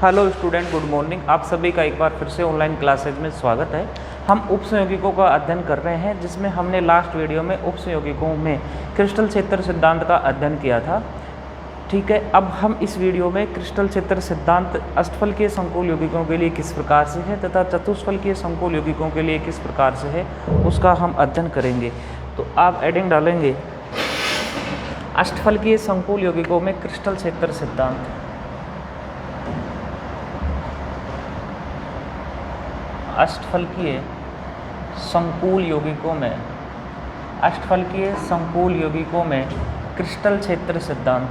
Hello student, good morning. आप सभी का एक बार फिर से ऑनलाइन क्लासेज में स्वागत है। हम उपसंयोगिकों का अध्ययन कर रहे हैं, जिसमें हमने लास्ट वीडियो में उपसंयोगिकों में क्रिस्टल क्षेत्र सिद्धांत का अध्ययन किया था। ठीक है, अब हम इस वीडियो में क्रिस्टल क्षेत्र सिद्धांत अष्टफलकीय संकुल यौगिकों के लिए किस प्रकार से है तथा चतुष्फलकीय संकुल यौगिकों के लिए किस प्रकार से है, उसका हम अध्ययन करेंगे। तो आप एडिंग डालेंगे अष्टफलकीय संकुल यौगिकों में क्रिस्टल क्षेत्र सिद्धांत। अष्टफलकीय संकुल यौगिकों में क्रिस्टल क्षेत्र सिद्धांत।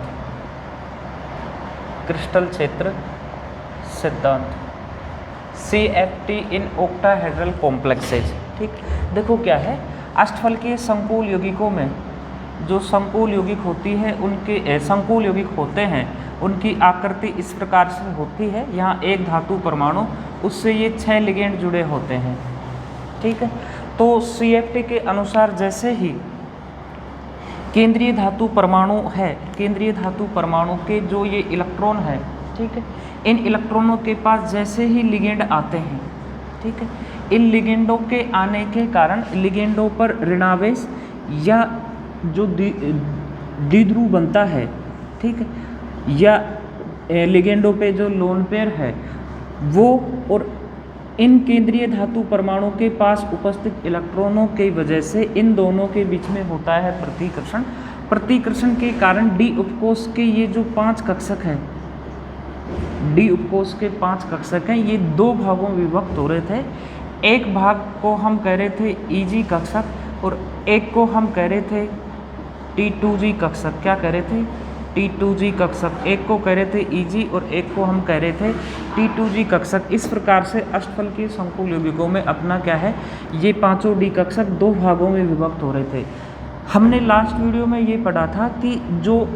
क्रिस्टल क्षेत्र सिद्धांत CFT इन ओक्टाहेड्रल कॉम्प्लेक्सेज। ठीक, देखो क्या है, अष्टफलकीय संकुल यौगिकों में जो संकुल यौगिक होती है, उनके संकुल यौगिक होते हैं, उनकी आकृति इस प्रकार से होती है। यहाँ एक धातु परमाणु, उससे ये 6 लिगेंड जुड़े होते हैं। ठीक है, तो CFT के अनुसार जैसे ही केंद्रीय धातु परमाणु है, केंद्रीय धातु परमाणु के जो ये इलेक्ट्रॉन है, ठीक है, इन इलेक्ट्रॉनों के पास जैसे ही लिगेंड आते हैं, ठीक है, इन लिगेंडों के आने के कारण लिगेंडों पर ऋणावेश या जो द्विध्रुव बनता है, ठीक है, या लिगेंडों पे जो लोन पेयर है वो, और इन केंद्रीय धातु परमाणु के पास उपस्थित इलेक्ट्रॉनों की वजह से इन दोनों के बीच में होता है प्रतिकर्षण। प्रतिकर्षण के कारण डी उपकोष के ये जो 5 कक्षक हैं, डी उपकोष के 5 कक्षक हैं, ये 2 भागों में विभक्त हो रहे थे। एक भाग को हम कह रहे थे EG कक्षक और एक को हम कह रहे थे T2G कक्षक। क्या कह रहे थे? T2G कक्षक। एक को कह रहे थे EG और एक को हम कह रहे थे T2G कक्षक। इस प्रकार से अष्टफलकीय संकुल यौगिकों में अपना क्या है, ये 5 डी कक्षक 2 भागों में विभक्त हो रहे थे। हमने लास्ट वीडियो में ये पढ़ा था कि जो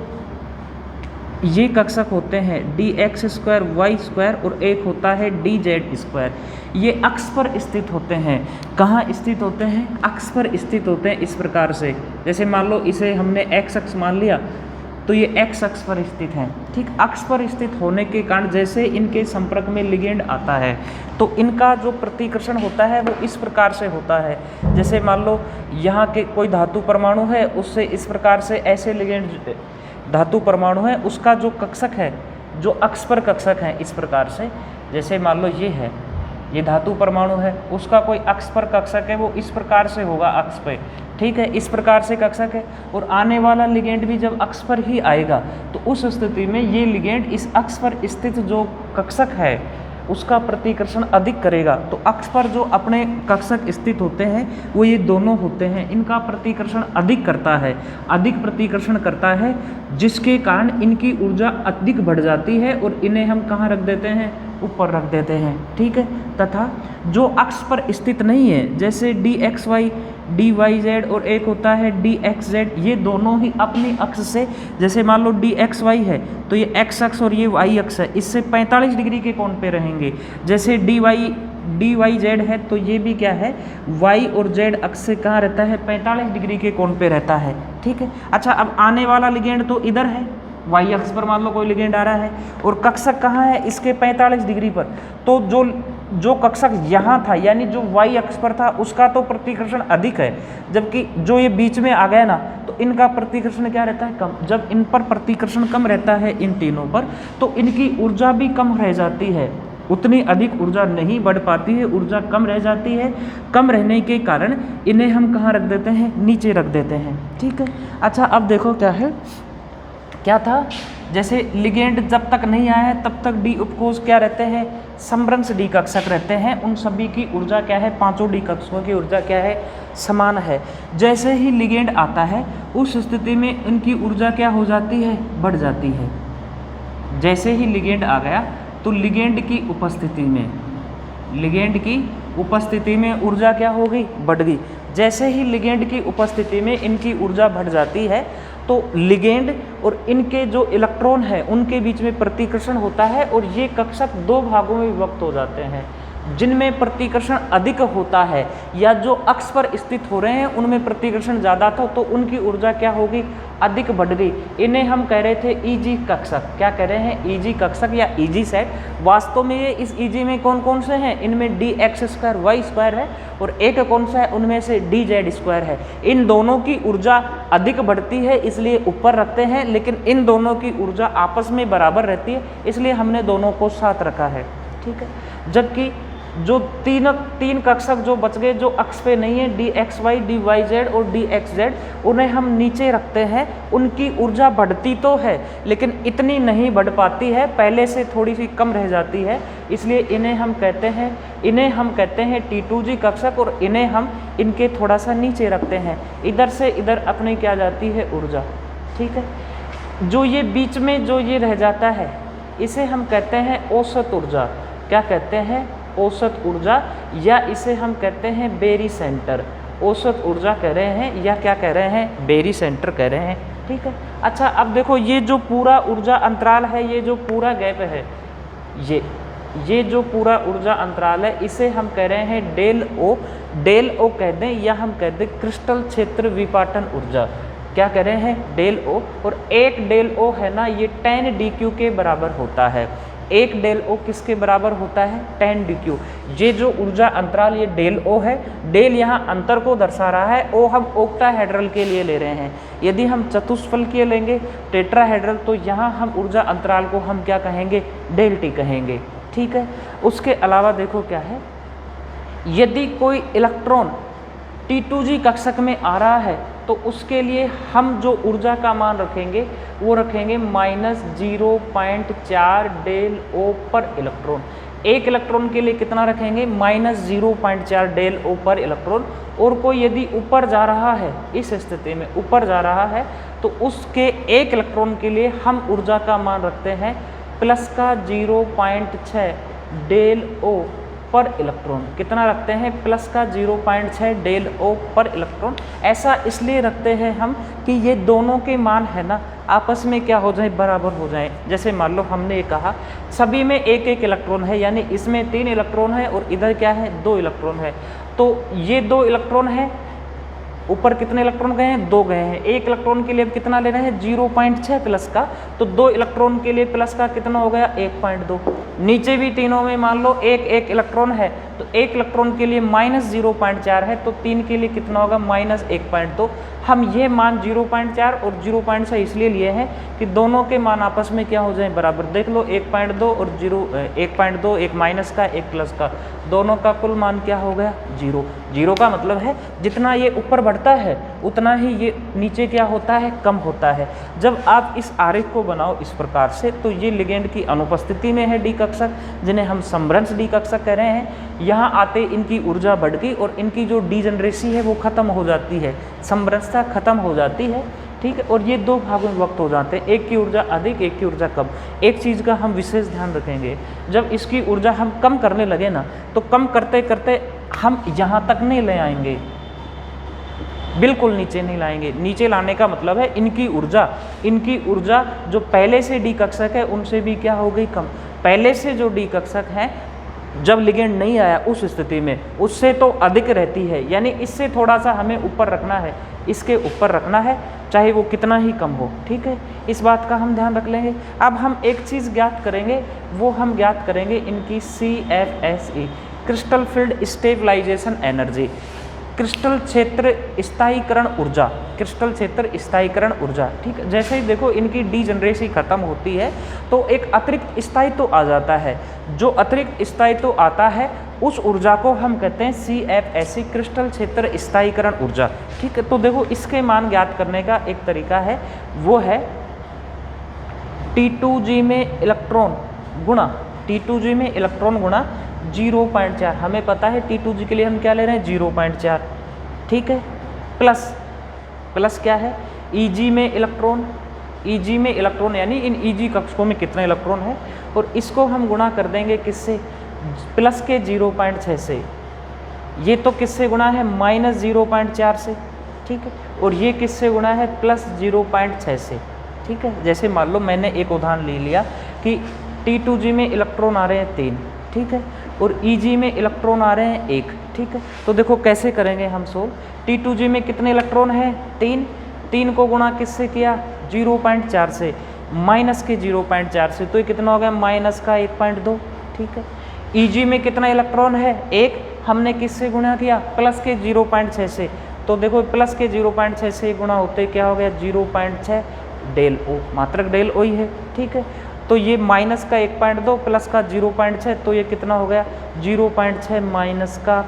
ये कक्षक होते हैं dx² y² और एक होता है dz², ये अक्ष पर स्थित होते हैं। कहाँ स्थित होते हैं? अक्ष पर स्थित होते हैं। इस प्रकार से, जैसे मान लो इसे हमने x अक्ष मान लिया, तो ये x अक्ष पर स्थित हैं। ठीक, अक्ष पर स्थित होने के कारण जैसे इनके संपर्क में लिगेंड आता है तो इनका जो प्रतिकर्षण होता है वो इस प्रकार से होता है। जैसे मान लो यहाँ के कोई धातु परमाणु है, उससे इस प्रकार से ऐसे लिगेंड धातु परमाणु है, उसका जो कक्षक है, जो अक्ष पर कक्षक है, इस प्रकार से, जैसे मान लो ये है, ये धातु परमाणु है, उसका कोई अक्ष पर कक्षक है, वो इस प्रकार से होगा अक्ष पे। ठीक है, इस प्रकार से कक्षक है, और आने वाला लिगेंड भी जब अक्ष पर ही आएगा तो उस स्थिति में ये लिगेंड इस अक्ष पर स्थित जो कक्षक है उसका प्रतिकर्षण अधिक करेगा। तो अक्ष पर जो अपने कक्षक स्थित होते हैं वो ये दोनों होते हैं, इनका प्रतिकर्षण अधिक करता है, अधिक प्रतिकर्षण करता है, जिसके कारण इनकी ऊर्जा अधिक बढ़ जाती है और इन्हें हम कहाँ रख देते हैं? ऊपर रख देते हैं। ठीक है, तथा जो अक्ष पर स्थित नहीं है, जैसे dxy dyz और एक होता है dxz, ये दोनों ही अपनी अक्ष से, जैसे मान लो dxy है तो ये x अक्ष और ये y अक्ष है, इससे 45 डिग्री के कोण पे रहेंगे। जैसे dyz है तो ये भी क्या है, y और z अक्ष से कहाँ रहता है? 45 डिग्री के कोण पे रहता है। ठीक है, अच्छा, अब आने वाला लिगेंड तो इधर है, y अक्ष पर मान लो कोई लिगेंड आ रहा है और कक्षक कहाँ है? इसके 45 डिग्री पर। तो जो कक्षक यहाँ था, यानी जो y अक्ष पर था, उसका तो प्रतिकर्षण अधिक है, जबकि जो ये बीच में आ गया ना, तो इनका प्रतिकर्षण क्या रहता है? कम। जब इन पर प्रतिकर्षण कम रहता है, इन तीनों पर, तो इनकी ऊर्जा भी कम रह जाती है, उतनी अधिक ऊर्जा नहीं बढ़ पाती है, ऊर्जा कम रह जाती है। कम रहने के कारण इन्हें हम कहाँ रख देते हैं? नीचे रख देते हैं। ठीक है, अच्छा, अब देखो क्या है, क्या था, जैसे लिगेंड जब तक नहीं आया है तब तक डी उपकोष क्या रहते हैं? समभ्रंश डी कक्षक रहते हैं। उन सभी की ऊर्जा क्या है? 5 डी कक्षकों की ऊर्जा क्या है? समान है। जैसे ही लिगेंड आता है उस स्थिति में इनकी ऊर्जा क्या हो जाती है? बढ़ जाती है। जैसे ही लिगेंड आ गया तो लिगेंड की उपस्थिति में ऊर्जा क्या हो गई? बढ़ गई। जैसे ही लिगेंड की उपस्थिति में इनकी ऊर्जा बढ़ जाती है तो लिगेंड और इनके जो इलेक्ट्रॉन है उनके बीच में प्रतिकर्षण होता है और ये कक्षक 2 भागों में विभक्त हो जाते हैं। जिनमें प्रतिकर्षण अधिक होता है या जो अक्ष पर स्थित हो रहे हैं उनमें प्रतिकर्षण ज़्यादा था, तो उनकी ऊर्जा क्या होगी, अधिक बढ़ गई। इन्हें हम कह रहे थे ईजी कक्षक। क्या कह रहे हैं, ईजी कक्षक या ईजी सेट। वास्तव में ये इस ईजी में कौन कौन से हैं, इनमें D X square Y square है और एक कौन सा है, उनमें से डी जेड स्क्वायर है। इन दोनों की ऊर्जा अधिक बढ़ती है इसलिए ऊपर रखते हैं, लेकिन इन दोनों की ऊर्जा आपस में बराबर रहती है इसलिए हमने दोनों को साथ रखा है। ठीक है, जबकि जो तीन कक्षक जो बच गए जो अक्ष पे नहीं है, D X Y, D Y Z और डी एक्स जेड, उन्हें हम नीचे रखते हैं। उनकी ऊर्जा बढ़ती तो है लेकिन इतनी नहीं बढ़ पाती है, पहले से थोड़ी सी कम रह जाती है, इसलिए इन्हें हम कहते हैं T2G कक्षक और इन्हें हम इनके थोड़ा सा नीचे रखते हैं। इधर से इधर अपनी क्या जाती है, ऊर्जा। ठीक है, जो ये बीच में जो ये रह जाता है इसे हम कहते हैं औसत ऊर्जा। क्या कहते हैं, औसत ऊर्जा, या इसे हम कहते हैं बेरी सेंटर। औसत ऊर्जा कह रहे हैं या क्या कह रहे हैं, बेरी सेंटर कह रहे हैं। ठीक है, अच्छा अब देखो ये जो पूरा ऊर्जा अंतराल है, ये जो पूरा गैप है, ये जो पूरा ऊर्जा अंतराल है इसे हम कह रहे हैं डेल ओ। डेल ओ कह दें या हम कह दें क्रिस्टल क्षेत्र विपाटन ऊर्जा। क्या कह रहे हैं, डेल ओ। और एक डेल ओ है ना, ये 10 DQ के बराबर होता है। एक डेल ओ किसके बराबर होता है, 10 DQ। ये जो ऊर्जा अंतराल ये डेल ओ है, डेल यहाँ अंतर को दर्शा रहा है, ओ हम ओक्टाहेड्रल के लिए ले रहे हैं। यदि हम चतुष्फलकीय लेंगे टेट्राहेड्रल तो यहाँ हम ऊर्जा अंतराल को हम क्या कहेंगे, डेल टी कहेंगे। ठीक है, उसके अलावा देखो क्या है, यदि कोई इलेक्ट्रॉन T2G कक्षक में आ रहा है तो उसके लिए हम जो ऊर्जा का मान रखेंगे वो रखेंगे -0.4 डेल ओ पर इलेक्ट्रॉन। एक इलेक्ट्रॉन के लिए कितना रखेंगे, -0.4 डेल ओ पर इलेक्ट्रॉन। और कोई यदि ऊपर जा रहा है, इस स्थिति में ऊपर जा रहा है तो उसके एक इलेक्ट्रॉन के लिए हम ऊर्जा का मान रखते हैं +0.6 डेल ओ पर इलेक्ट्रॉन। कितना रखते हैं, +0.6 डेल ओ पर इलेक्ट्रॉन। ऐसा इसलिए रखते हैं हम कि ये दोनों के मान है ना आपस में क्या हो जाए, बराबर हो जाए। जैसे मान लो हमने ये कहा सभी में एक एक इलेक्ट्रॉन है, यानी इसमें 3 इलेक्ट्रॉन है और इधर क्या है, 2 इलेक्ट्रॉन है। तो ये 2 इलेक्ट्रॉन है, ऊपर कितने इलेक्ट्रॉन गए हैं, 2 गए हैं। एक इलेक्ट्रॉन के लिए अब कितना ले रहे हैं, 0.6 प्लस का, तो 2 इलेक्ट्रॉन के लिए प्लस का कितना हो गया, 1.2। नीचे भी तीनों में मान लो एक एक इलेक्ट्रॉन है तो एक इलेक्ट्रॉन के लिए -0.4 है, तो 3 के लिए कितना होगा, -1.2। हम ये मान 0.4 और 0.6 इसलिए लिए हैं कि दोनों के मान आपस में क्या हो जाए, बराबर। देख लो 1.2 और 1.2, एक माइनस का एक प्लस का, दोनों का कुल मान क्या हो गया, 0। 0 का मतलब है जितना ये ऊपर बढ़ता है उतना ही ये नीचे क्या होता है, कम होता है। जब आप इस आरेख को बनाओ इस प्रकार से तो ये लिगेंड की अनुपस्थिति में है डी कक्षक, जिन्हें हम समभ्रंश डी कक्षक कह रहे हैं। यहाँ आते इनकी ऊर्जा बढ़ गई और इनकी जो डीजनरेसी है वो खत्म हो जाती है, समभ्रंशता खत्म हो जाती है। ठीक है, और ये 2 भागों में वक्त हो जाते हैं, एक की ऊर्जा अधिक, एक की ऊर्जा कम। एक चीज़ का हम विशेष ध्यान रखेंगे, जब इसकी ऊर्जा हम कम करने लगे ना तो कम करते करते हम यहाँ तक नहीं ले आएंगे, बिल्कुल नीचे नहीं लाएंगे। नीचे लाने का मतलब है इनकी ऊर्जा जो पहले से डी कक्षक है उनसे भी क्या हो गई, कम। पहले से जो डी कक्षक है जब लिगेंड नहीं आया उस स्थिति में उससे तो अधिक रहती है, यानी इससे थोड़ा सा हमें ऊपर रखना है, इसके ऊपर रखना है, चाहे वो कितना ही कम हो। ठीक है, इस बात का हम ध्यान रख लेंगे। अब हम एक चीज़ ज्ञात करेंगे, वो हम ज्ञात करेंगे इनकी CFSE, crystal field stabilisation energy, crystal क्षेत्र स्थायीकरण ऊर्जा, क्रिस्टल क्षेत्र स्थायीकरण ऊर्जा। ठीक है, जैसे ही देखो इनकी डीजनरेसी खत्म होती है तो एक अतिरिक्त स्थायित्व आ जाता है। जो अतिरिक्त स्थायित्व आता है उस ऊर्जा को हम कहते हैं CFSE, क्रिस्टल क्षेत्र स्थायीकरण ऊर्जा। ठीक है, तो देखो इसके मान ज्ञात करने का एक तरीका है, वो है T2G में इलेक्ट्रॉन गुणा, T2G में इलेक्ट्रॉन गुणा 0.4। हमें पता है T2G के लिए हम क्या ले रहे हैं, 0.4। ठीक है, प्लस क्या है, EG में इलेक्ट्रॉन यानी इन EG कक्षकों में कितने इलेक्ट्रॉन है, और इसको हम गुणा कर देंगे किससे, प्लस के 0.6 से। ये तो किससे गुणा है, -0.4 से। ठीक है, और ये किससे गुणा है, +0.6 से। ठीक है, जैसे मान लो मैंने एक उदाहरण ले लिया कि T2G में इलेक्ट्रॉन आ रहे हैं 3, ठीक है, और Eg में इलेक्ट्रॉन आ रहे हैं 1, ठीक है। तो देखो कैसे करेंगे हम सोल्व। T2g में कितने इलेक्ट्रॉन है 3, 3 को गुणा किससे किया 0.4 से, माइनस के 0.4 से, तो ये कितना हो गया माइनस का 1.2, ठीक है। Eg में कितना इलेक्ट्रॉन है 1, हमने किससे गुणा किया प्लस के 0.6 से, तो देखो प्लस के 0.6 से गुणा होते क्या हो गया 0.6 डेल ओ, मात्रक डेल ओ ही है, ठीक है। तो ये माइनस का 1.2 प्लस का 0.6, तो ये कितना हो गया 0.6 माइनस का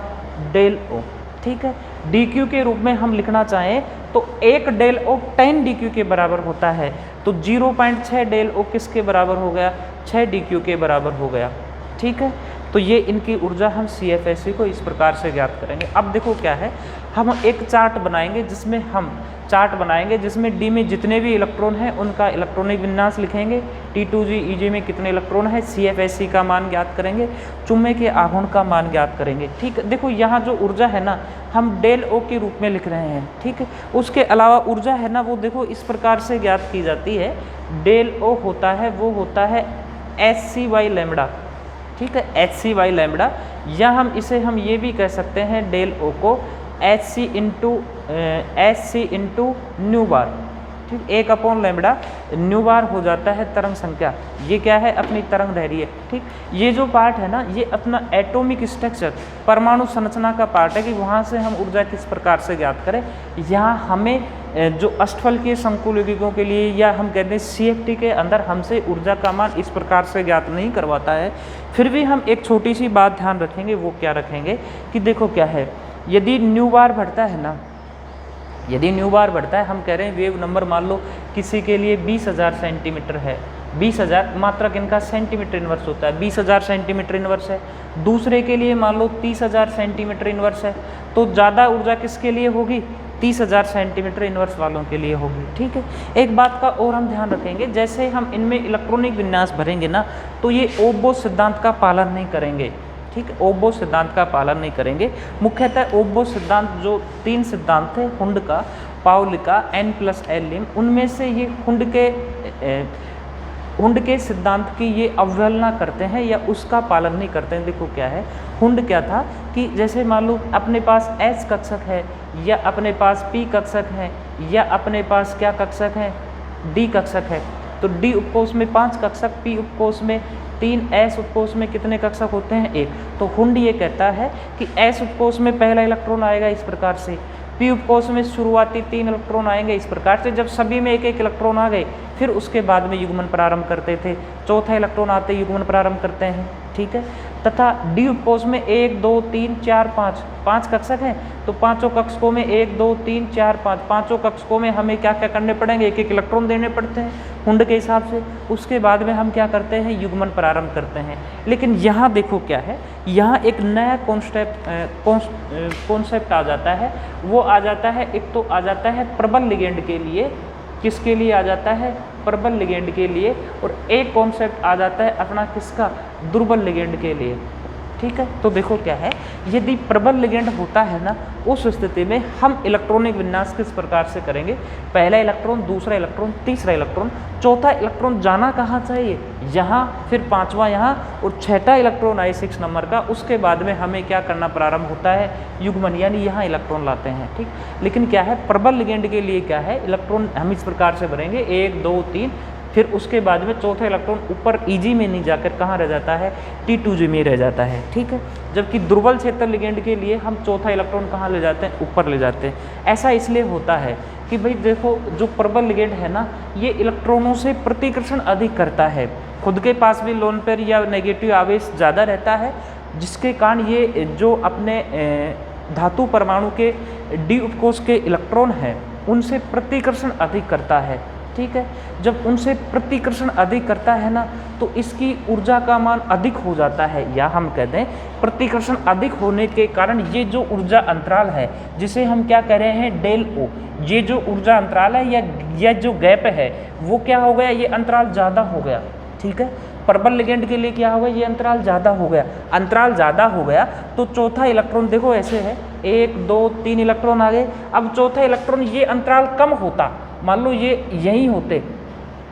डेल ओ, ठीक है। dq के रूप में हम लिखना चाहें तो 1 डेल ओ 10 dq के बराबर होता है, तो 0.6 डेल ओ किसके बराबर हो गया 6 dq के बराबर हो गया, ठीक है। तो ये इनकी ऊर्जा हम CFSE को इस प्रकार से ज्ञात करेंगे। अब देखो क्या है, हम एक चार्ट बनाएंगे जिसमें D में जितने भी इलेक्ट्रॉन हैं उनका इलेक्ट्रॉनिक विन्यास लिखेंगे, T2g Eg में कितने इलेक्ट्रॉन है CFSE का मान ज्ञात करेंगे, चुम्बे के आघूर्ण का मान ज्ञात करेंगे, ठीक है। देखो यहाँ जो ऊर्जा है ना हम डेल ओ के रूप में लिख रहे हैं, ठीक है। उसके अलावा ऊर्जा है ना वो देखो इस प्रकार से ज्ञात की जाती है, डेल ओ होता है वो होता है Hc बाई लैम्बडा, ठीक है, Hc बाई लैम्बडा, या हम ये भी कह सकते हैं डेल ओ को Hc इंटू न्यू बार, ठीक, 1 अपॉन लैम्बडा न्यू बार हो जाता है तरंग संख्या, ये क्या है अपनी तरंग दैर्घ्य, ठीक। ये जो पार्ट है ना ये अपना एटॉमिक स्ट्रक्चर परमाणु संरचना का पार्ट है कि वहाँ से हम ऊर्जा किस प्रकार से ज्ञात करें। यहाँ हमें जो अष्टफलकीय संकुल यौगिकों के लिए या हम कहते हैं CFT के अंदर हमसे ऊर्जा का मान इस प्रकार से ज्ञात नहीं करवाता है, फिर भी हम एक छोटी सी बात ध्यान रखेंगे, वो क्या रखेंगे कि देखो क्या है, यदि न्यू बार बढ़ता है ना, यदि न्यू बार बढ़ता है, हम कह रहे हैं वेव नंबर मान लो किसी के लिए 20,000 सेंटीमीटर है, 20,000 मात्रक इनका सेंटीमीटर इनवर्स होता है, 20,000 सेंटीमीटर इनवर्स है, दूसरे के लिए मान लो 30,000 सेंटीमीटर इनवर्स है, तो ज़्यादा ऊर्जा किसके लिए होगी 30,000 सेंटीमीटर इनवर्स वालों के लिए होगी, ठीक है। एक बात का और हम ध्यान रखेंगे, जैसे हम इनमें इलेक्ट्रॉनिक विन्यास भरेंगे ना तो ये ओबो सिद्धांत का पालन नहीं करेंगे, ठीक है, ओबो सिद्धांत का पालन नहीं करेंगे। मुख्यतः ओबो सिद्धांत जो 3 सिद्धांत थे हुंड का, पाउली का, N+L लिम, उनमें से ये हुंड के सिद्धांत की ये अवहेलना करते हैं या उसका पालन नहीं करते हैं। देखो क्या है, हुंड क्या था कि जैसे मान लो अपने पास H कक्षक है या अपने पास P कक्षक है या अपने पास क्या कक्षक है D कक्षक है, तो D उपकोष में 5 कक्षक, P उपकोष में 3, S उपकोष में कितने कक्षक होते हैं 1। तो हुंड ये कहता है कि S उपकोष में पहला इलेक्ट्रॉन आएगा इस प्रकार से, P उपकोष में शुरुआती 3 इलेक्ट्रॉन आएंगे इस प्रकार से, जब सभी में एक एक इलेक्ट्रॉन आ गए फिर उसके बाद में युग्मन प्रारंभ करते थे, चौथा इलेक्ट्रॉन आते युग्मन प्रारंभ करते हैं, ठीक है। तथा D उपकोष में 1 2 3 4 5 कक्षक हैं, तो पांचों कक्षकों में 1 2 3 4 5 पांचों कक्षकों में हमें क्या क्या करने पड़ेंगे, एक एक इलेक्ट्रॉन देने पड़ते हैं हुंड के हिसाब से। उसके बाद में हम क्या करते हैं युग्मन प्रारंभ करते हैं। लेकिन यहाँ देखो क्या है, यहाँ एक नया कॉन्सेप्ट आ जाता है, वो आ जाता है, एक तो आ जाता है प्रबल लिगेंड के लिए, किसके लिए आ जाता है प्रबल लिगेंड के लिए, और एक कॉन्सेप्ट आ जाता है अपना किसका दुर्बल लिगेंड के लिए, ठीक है। तो देखो क्या है, यदि प्रबल लिगेंड होता है ना उस स्थिति में हम इलेक्ट्रॉनिक विन्यास किस प्रकार से करेंगे, पहला इलेक्ट्रॉन, दूसरा इलेक्ट्रॉन, तीसरा इलेक्ट्रॉन, चौथा इलेक्ट्रॉन जाना कहाँ चाहिए यहाँ, फिर पांचवा यहाँ, और छठा इलेक्ट्रॉन आए 6 नंबर का, उसके बाद में हमें क्या करना प्रारंभ होता है युग्मन, यानी यहाँ इलेक्ट्रॉन लाते हैं, ठीक। लेकिन क्या है प्रबल लिगेंड के लिए क्या है, इलेक्ट्रॉन हम इस प्रकार से भरेंगे 1 2 3, फिर उसके बाद में चौथा इलेक्ट्रॉन ऊपर Eg में नहीं जाकर कहाँ रह जाता है T2g में रह जाता है, ठीक है। जबकि दुर्बल क्षेत्र लिगेंड के लिए हम चौथा इलेक्ट्रॉन कहाँ ले जाते हैं, ऊपर ले जाते हैं। ऐसा इसलिए होता है कि भाई देखो जो प्रबल लिगेंड है ना ये इलेक्ट्रॉनों से प्रतिकर्षण अधिक करता है, खुद के पास भी लोन पेयर या नेगेटिव आवेश ज़्यादा रहता है, जिसके कारण ये जो अपने धातु परमाणु के D उपकोष के इलेक्ट्रॉन हैं उनसे प्रतिकर्षण अधिक करता है, ठीक है। जब उनसे प्रतिकर्षण अधिक करता है ना तो इसकी ऊर्जा का मान अधिक हो जाता है, या हम कहते हैं प्रतिकर्षण अधिक होने के कारण ये जो ऊर्जा अंतराल है जिसे हम क्या कह रहे हैं डेल ओ, ये जो ऊर्जा अंतराल है या जो गैप है वो क्या हो गया, ये अंतराल ज़्यादा हो गया, ठीक है। प्रबल लिगेंड के लिए क्या हो गया, ये अंतराल ज़्यादा हो गया, अंतराल ज़्यादा हो गया तो चौथा इलेक्ट्रॉन देखो ऐसे है 1 2 3 इलेक्ट्रॉन आ गए। अब चौथा इलेक्ट्रॉन ये अंतराल कम होता, मान लो ये यहीं होते,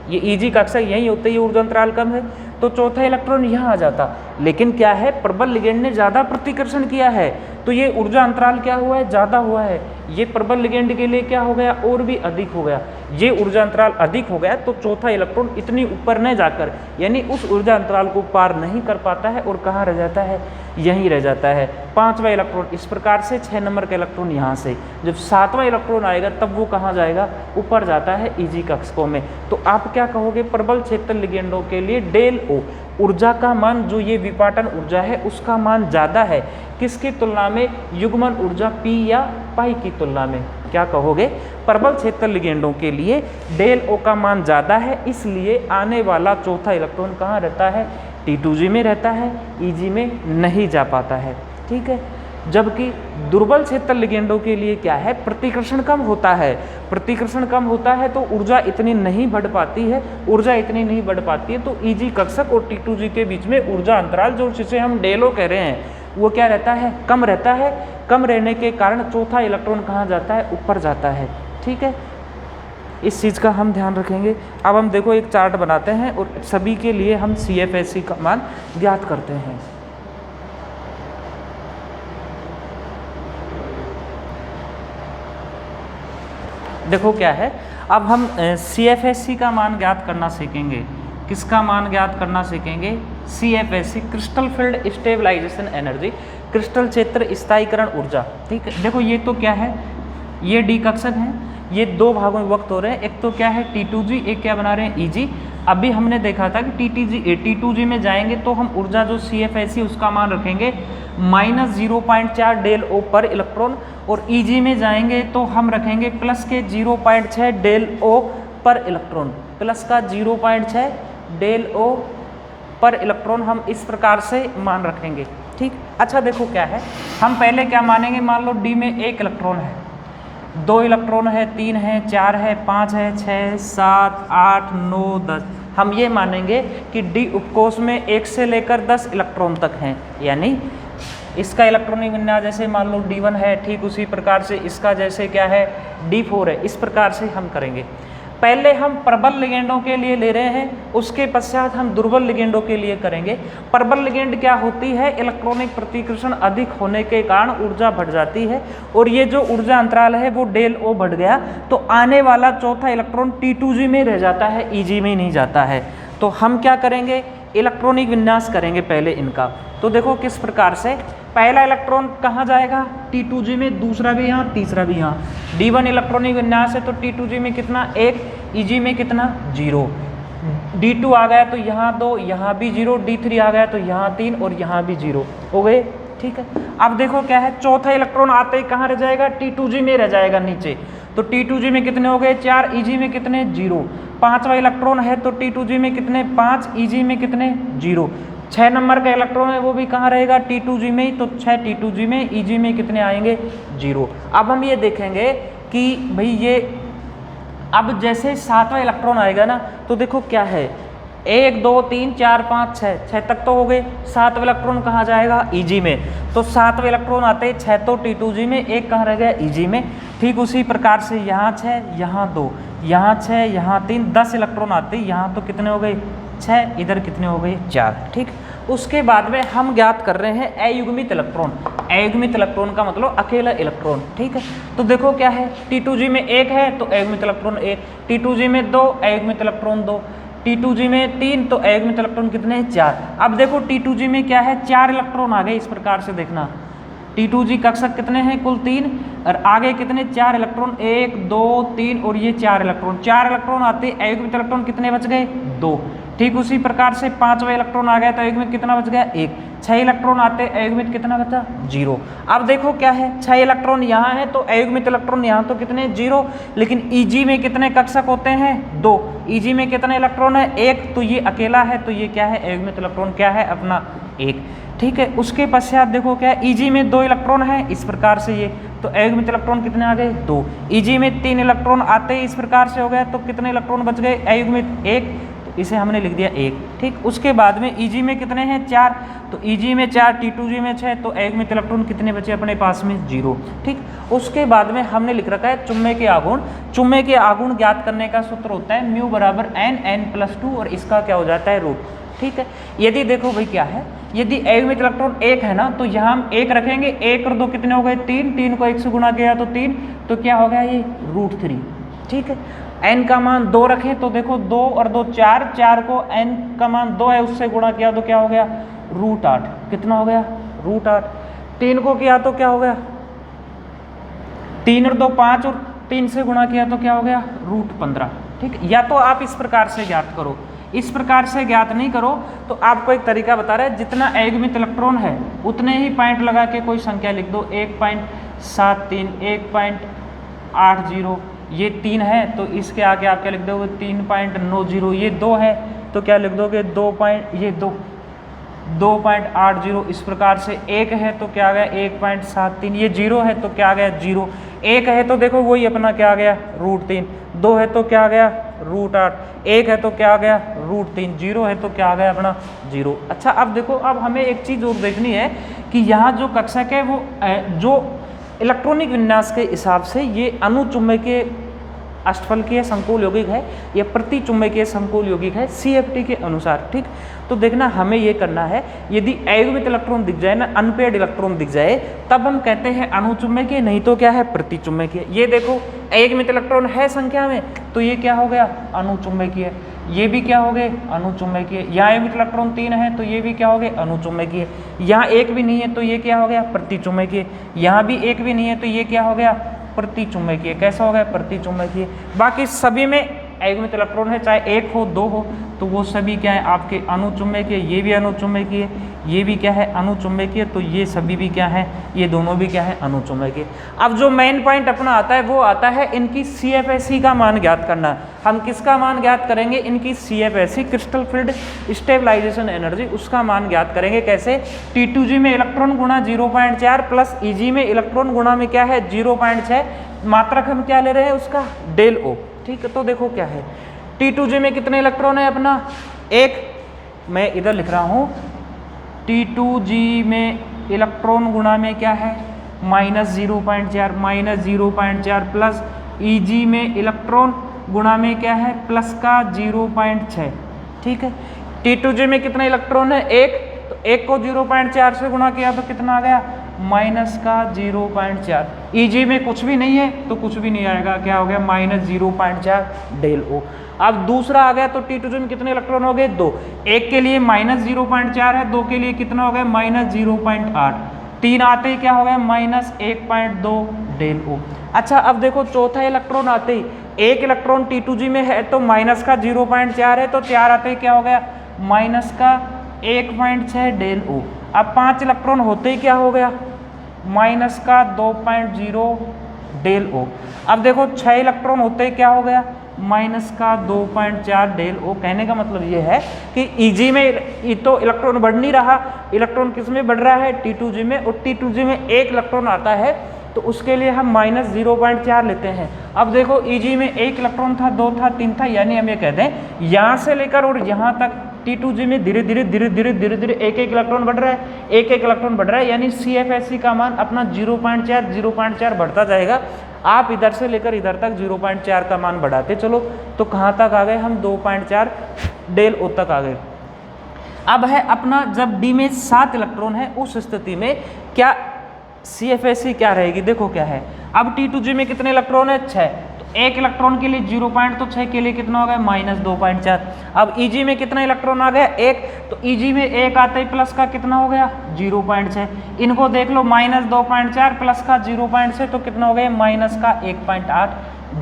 ये Eg कक्षक यहीं होते, ये ऊर्जा अंतराल कम है तो चौथा इलेक्ट्रॉन यहाँ आ जाता। लेकिन क्या है, प्रबल लिगेंड ने ज़्यादा प्रतिकर्षण किया है, तो ये ऊर्जा अंतराल क्या हुआ है, ज़्यादा हुआ है। ये प्रबल लिगेंड के लिए क्या हो गया, और भी अधिक हो गया। ये ऊर्जा अंतराल अधिक हो गया तो चौथा इलेक्ट्रॉन इतनी ऊपर न जाकर, यानी उस ऊर्जा अंतराल को पार नहीं कर पाता है और कहाँ रह जाता है, यहीं रह जाता है। पांचवा इलेक्ट्रॉन इस प्रकार से, 6 नंबर का इलेक्ट्रॉन यहाँ से। जब सातवां इलेक्ट्रॉन आएगा तब वो कहाँ जाएगा, ऊपर जाता है ईजी कक्षकों में। तो आप क्या कहोगे, प्रबल क्षेत्र लिगेंडों के लिए डेल ओ ऊर्जा का मान, जो ये विपाटन ऊर्जा है उसका मान ज़्यादा है किसकी तुलना में, युग्मन ऊर्जा पी या पाई की तुलना में। क्या कहोगे, प्रबल क्षेत्र लिगेंडों के लिए डेल ओ का मान ज़्यादा है, इसलिए आने वाला चौथा इलेक्ट्रॉन कहाँ रहता है, T2G में रहता है, EG में नहीं जा पाता है। ठीक है, जबकि दुर्बल क्षेत्र लिगेंडों के लिए क्या है, प्रतिकर्षण कम होता है। प्रतिकर्षण कम होता है तो ऊर्जा इतनी नहीं बढ़ पाती है, ऊर्जा इतनी नहीं बढ़ पाती है, तो EG कक्षक और T2G के बीच में ऊर्जा अंतराल, जो जिसे हम डेलो कह रहे हैं, वो क्या रहता है, कम रहता है। कम रहने के कारण चौथा इलेक्ट्रॉन कहाँ जाता है, ऊपर जाता है। ठीक है, इस चीज़ का हम ध्यान रखेंगे। अब हम देखो एक चार्ट बनाते हैं और सभी के लिए हम CFSE का मान ज्ञात करते हैं। देखो क्या है, अब हम CFSE का मान ज्ञात करना सीखेंगे। किसका मान ज्ञात करना सीखेंगे, CFSE, crystal field stabilisation energy, crystal क्षेत्र स्थायीकरण ऊर्जा। ठीक है, देखो ये तो क्या है, ये डी कक्षक है, ये दो भागों में वक्त हो रहे हैं। एक तो क्या है T2G, एक क्या बना रहे हैं EG। अभी हमने देखा था कि T2G में जाएंगे तो हम ऊर्जा जो CFSE उसका मान रखेंगे -0.4 डेल ओ पर इलेक्ट्रॉन, और EG में जाएंगे तो हम रखेंगे प्लस के 0.6 डेल ओ पर इलेक्ट्रॉन, प्लस का 0.6 डेल ओ पर इलेक्ट्रॉन हम इस प्रकार से मान रखेंगे। ठीक, अच्छा देखो क्या है, हम पहले क्या मानेंगे, मान लो D में एक इलेक्ट्रॉन है, 2 इलेक्ट्रॉन है, 3 है, 4 है, 5 है, 6, 7, 8, 9, 10। हम ये मानेंगे कि डी उपकोष में 1 से लेकर 10 इलेक्ट्रॉन तक हैं, यानी इसका इलेक्ट्रॉनिक विन्यास जैसे मान लो D1 है, ठीक उसी प्रकार से इसका जैसे क्या है D4 है। इस प्रकार से हम करेंगे। पहले हम प्रबल लिगेंडों के लिए ले रहे हैं, उसके पश्चात हम दुर्बल लिगेंडों के लिए करेंगे। प्रबल लिगेंड क्या होती है, इलेक्ट्रॉनिक प्रतिकर्षण अधिक होने के कारण ऊर्जा बढ़ जाती है, और ये जो ऊर्जा अंतराल है वो डेल ओ बढ़ गया, तो आने वाला चौथा इलेक्ट्रॉन T2G में रह जाता है, EG में नहीं जाता है। तो हम क्या करेंगे, इलेक्ट्रॉनिक विन्यास करेंगे पहले इनका। तो देखो किस प्रकार से, पहला इलेक्ट्रॉन कहाँ जाएगा, T2G में, दूसरा भी यहाँ, तीसरा भी यहाँ। D1 इलेक्ट्रॉनिक विन्यास है तो T2G में कितना 1, EG में कितना 0। D2 आ गया तो यहाँ 2, यहाँ भी 0, D3 आ गया तो यहाँ 3 और यहाँ भी 0 हो गए। ठीक है, अब देखो क्या है, चौथा इलेक्ट्रॉन आते ही कहाँ रह जाएगा, T2G में रह जाएगा नीचे। तो T2G में कितने हो गए 4, EG में कितने 0। पांचवा इलेक्ट्रॉन है तो T2G में कितने 5, EG में कितने 0। 6 नंबर का इलेक्ट्रॉन है वो भी कहाँ रहेगा, T2G में ही, तो 6 T2G में, EG में कितने आएंगे 0। अब हम ये देखेंगे कि भाई ये अब जैसे सातवां इलेक्ट्रॉन आएगा ना, तो देखो क्या है, 1 2 3 4 5 6 तक तो हो गए। सातवां इलेक्ट्रॉन कहाँ जाएगा, EG में। तो सातवां इलेक्ट्रॉन आते ही 6 तो T2G में, 1 कहाँ रह गया, EG में। ठीक उसी प्रकार से यहाँ 6, यहाँ 2, यहाँ 6, यहाँ 3, 10 इलेक्ट्रॉन आते ही यहाँ तो कितने हो गए 6, इधर कितने हो गए 4। ठीक, उसके बाद में हम ज्ञात कर रहे हैं अयुग्मित इलेक्ट्रॉन। अयुग्मित इलेक्ट्रॉन का मतलब अकेला इलेक्ट्रॉन। ठीक है, तो देखो क्या है, T2G में 1 है तो अयुग्मित इलेक्ट्रॉन 1, T2G में 2, अयुग्मित इलेक्ट्रॉन 2, T2G में 3 तो अयुग्मित इलेक्ट्रॉन कितने हैं 4। अब देखो T2G में क्या है, 4 इलेक्ट्रॉन आ गए। इस प्रकार से देखना, T2G कक्षक कितने हैं कुल 3, और आगे कितने 4 इलेक्ट्रॉन, 1 2 3 और ये 4 इलेक्ट्रॉन। 4 इलेक्ट्रॉन आते अयुग्मित इलेक्ट्रॉन कितने बच गए 2। ठीक उसी प्रकार से 5वां इलेक्ट्रॉन आ गया तो अयुग्मित कितना बच गया 1। 6 इलेक्ट्रॉन आते अयुग्मित कितना बचा 0। अब देखो क्या है, 6 इलेक्ट्रॉन यहाँ है तो अयुग्मित इलेक्ट्रॉन यहाँ तो कितने 0, लेकिन EG में कितने कक्षक होते हैं 2। EG में कितने इलेक्ट्रॉन है 1, तो ये अकेला है, तो ये क्या है अयुग्मित इलेक्ट्रॉन क्या है अपना 1। ठीक है, उसके पश्चात देखो क्या है, EG में 2 इलेक्ट्रॉन है। इस प्रकार से ये तो अयुग्मित इलेक्ट्रॉन कितने आ गए 2। EG में 3 इलेक्ट्रॉन आते ही इस प्रकार से हो गया, तो कितने इलेक्ट्रॉन बच गए अयुग्मित 1, तो इसे हमने लिख दिया 1। ठीक, उसके बाद में EG में कितने हैं 4, तो EG में 4, T2G में 6, तो अयुग्मित इलेक्ट्रॉन कितने बचे अपने पास में 0। ठीक, उसके बाद में हमने लिख रखा है चुम्बे के आघूर्ण। चुम्बे के आघूर्ण ज्ञात करने का सूत्र होता है μ = n n + 2 और इसका क्या हो जाता है रूट। ठीक है। यदि देखो भाई क्या है, यदि अयुग्मित इलेक्ट्रॉन 1 है ना, तो यहाँ हम 1 रखेंगे, 1 और 2 कितने हो गए 3, 3 को 1 से गुणा किया तो 3, तो क्या हो गया ये √3, ठीक है। n का मान 2 रखें तो देखो 2 और 2 4, 4 को n का मान 2 है उससे गुणा किया तो क्या हो गया √8, कितना हो गया √8। 3 को किया तो क्या हो गया 3 और 2 5 और 3 से गुणा किया तो क्या हो गया √15, ठीक। या तो आप इस प्रकार से ज्ञात करो, इस प्रकार से ज्ञात नहीं करो तो आपको एक तरीका बता रहा है, जितना अयुग्मित इलेक्ट्रॉन है उतने ही पॉइंट लगा के कोई संख्या लिख दो, 1.73, 1.80, ये 3 है तो इसके आगे आप क्या लिख दोगे 3.90, ये 2 है तो क्या लिख दोगे 2.80, इस प्रकार से 1 है तो क्या आ गया 1.73, ये 0 है तो क्या आ गया 0, 1 है तो देखो वही अपना क्या आ गया √3, 2 है तो क्या आ गया √8, 1 है तो क्या आ गया √3, 0 है तो क्या आ गया अपना 0। अच्छा अब देखो, अब हमें एक चीज़ और देखनी है कि यहाँ जो कक्षक है वो जो इलेक्ट्रॉनिक विन्यास के हिसाब से ये अनुचुंबकीय अष्टफलकीय संकुल यौगिक है या प्रति चुंबकीय संकुल यौगिक है CFT के अनुसार, ठीक। तो देखना हमें ये करना है, यदि अयुग्मित इलेक्ट्रॉन दिख जाए ना, अनपेयर्ड इलेक्ट्रॉन दिख जाए, तब हम कहते हैं अनुचुंबकीय, नहीं तो क्या है प्रति चुंबकीय। ये देखो अयुग्मित इलेक्ट्रॉन है संख्या में तो ये क्या हो गया अनुचुंबकीय, ये भी क्या हो गए अनुचुंबकीय। यहाँ अयुग्मित इलेक्ट्रॉन 3 है तो ये भी क्या हो गए अनुचुंबकीय। यहाँ 1 भी नहीं है तो ये क्या हो गया प्रतिचुंबकीय। यहाँ भी 1 भी नहीं है तो ये क्या हो गया प्रतिचुंबकीय। कैसा हो गया प्रतिचुंबकीय। बाकी सभी में अयुग्मित इलेक्ट्रॉन है, चाहे 1 हो 2 हो, तो वो सभी क्या है आपके अनुचुंबकीय। ये भी अनुचुंबकीय, ये भी क्या है अनुचुंबकीय, तो ये सभी भी क्या है, ये दोनों भी क्या है अनुचुंबकीय। अब जो मेन पॉइंट अपना आता है वो आता है इनकी CFSE का मान ज्ञात करना। हम किसका मान ज्ञात करेंगे, इनकी CFSE crystal field stabilisation energy, उसका मान ज्ञात करेंगे। कैसे, T2G में इलेक्ट्रॉन गुणा 0.4 प्लस EG में इलेक्ट्रॉन गुणा में क्या है 0.6, मात्रक हम क्या ले रहे हैं उसका ΔO, ठीक है। तो देखो क्या है, T2G में कितने इलेक्ट्रॉन है अपना 1, मैं इधर लिख रहा हूँ T2G में इलेक्ट्रॉन गुणा में क्या है -0.4, -0.4 प्लस EG में इलेक्ट्रॉन गुणा में क्या है प्लस का 0.6, ठीक है। T2G में कितने इलेक्ट्रॉन है 1, तो 1 को 0.4 से गुणा किया तो कितना आ गया माइनस का 0.4। EG में कुछ भी नहीं है तो कुछ भी नहीं आएगा, क्या हो गया -0.4 ΔO। अब दूसरा आ गया तो T2G में कितने इलेक्ट्रॉन हो गए 2, 1 के लिए -0.4 है, 2 के लिए कितना हो गया -0.8, 3 आते ही क्या हो गया -1.2 ΔO। अच्छा अब देखो चौथा इलेक्ट्रॉन आते ही, 1 इलेक्ट्रॉन T2G में है तो माइनस का 0.4 है, तो 4 आते ही क्या हो गया माइनस का 1.6 ΔO। अब 5 इलेक्ट्रॉन होते ही क्या हो गया माइनस का 2.0 ΔO। अब देखो 6 इलेक्ट्रॉन होते ही क्या हो गया माइनस का 2.4 ΔO। कहने का मतलब ये है कि EG में तो इलेक्ट्रॉन बढ़ नहीं रहा, इलेक्ट्रॉन किस में बढ़ रहा है T2G में, और T2G में 1 इलेक्ट्रॉन आता है तो उसके लिए हम -0.4 लेते हैं। अब देखो EG में 1 इलेक्ट्रॉन था, 2 था, 3 था, यानी हम ये कहते हैं यहाँ से लेकर और यहाँ तक T2G में धीरे धीरे एक इलेक्ट्रॉन बढ़ रहा है, एक इलेक्ट्रॉन बढ़ रहा है, यानी CFSE का मान अपना 0.4 बढ़ता जाएगा। आप इधर से लेकर इधर तक 0.4 का मान बढ़ाते चलो तो कहाँ तक आ गए हम 2.4 ΔO तक आ गए। अब है अपना जब D में 7 इलेक्ट्रॉन है उस स्थिति में क्या CFSE क्या रहेगी, देखो क्या है। अब T2G में कितने इलेक्ट्रॉन है 6, तो 1 इलेक्ट्रॉन के लिए 0. तो 6 के लिए कितना हो गया -2.4। अब EG में कितना इलेक्ट्रॉन आ गया 1, तो EG में 1 आते ही प्लस का कितना हो गया 0.6। इनको देख लो -2.4 प्लस का 0.6 तो कितना हो गया माइनस का 1.8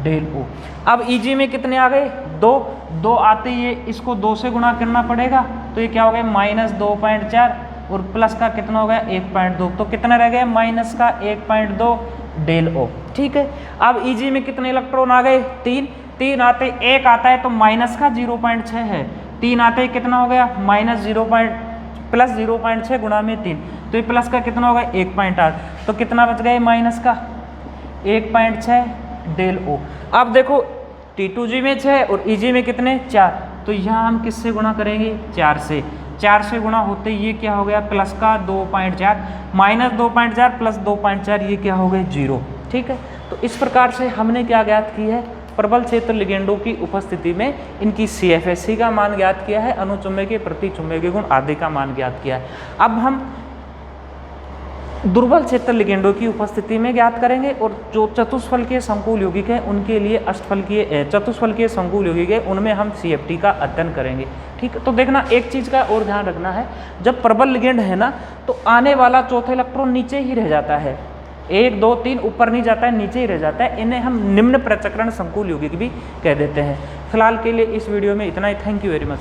ΔO। अब EG में कितने आ गए 2 आते ही इसको 2 से गुणा करना पड़ेगा, तो ये क्या हो गया -2.4 और प्लस का कितना हो गया 1.2, तो कितना रह गया माइनस का 1.2 ΔO, ठीक है। अब EG में कितने इलेक्ट्रॉन आ गए 3 आते 1 आता है तो माइनस का 0.6 है, 3 आते ही कितना हो गया प्लस 0.6 गुणा में 3, तो ये प्लस का कितना होगा 1.8, तो कितना बच गया माइनस का 1.6 ΔO। अब देखो T2G में 6 और EG में कितने 4, तो यहाँ हम किससे गुणा करेंगे 4 से गुणा होते ये क्या हो गया प्लस का 2.4 -2.4 प्लस 2.4 ये क्या हो गए 0, ठीक है। तो इस प्रकार से हमने क्या ज्ञात की है प्रबल क्षेत्र लिगेंडों की उपस्थिति में इनकी CFSC का मान ज्ञात किया है, अनुचुंबकीय प्रतिचुंबकीय गुण आदि का मान ज्ञात किया है। अब हम दुर्बल क्षेत्र लिगेंडों की उपस्थिति में ज्ञात करेंगे और जो चतुष्फलकीय संकुल यौगिक है उनके लिए चतुष्फलकीय संकुल यौगिक है उनमें हम CFT का अध्ययन करेंगे। ठीक है, तो देखना एक चीज़ का और ध्यान रखना है, जब प्रबल लिगेंड है ना तो आने वाला चौथा इलेक्ट्रॉन नीचे ही रह जाता है, 1 2 3 ऊपर नहीं जाता है, नीचे ही रह जाता है। इन्हें हम निम्न प्रचक्रण संकुल यौगिक भी कह देते हैं। फिलहाल के लिए इस वीडियो में इतना ही। Thank you very much.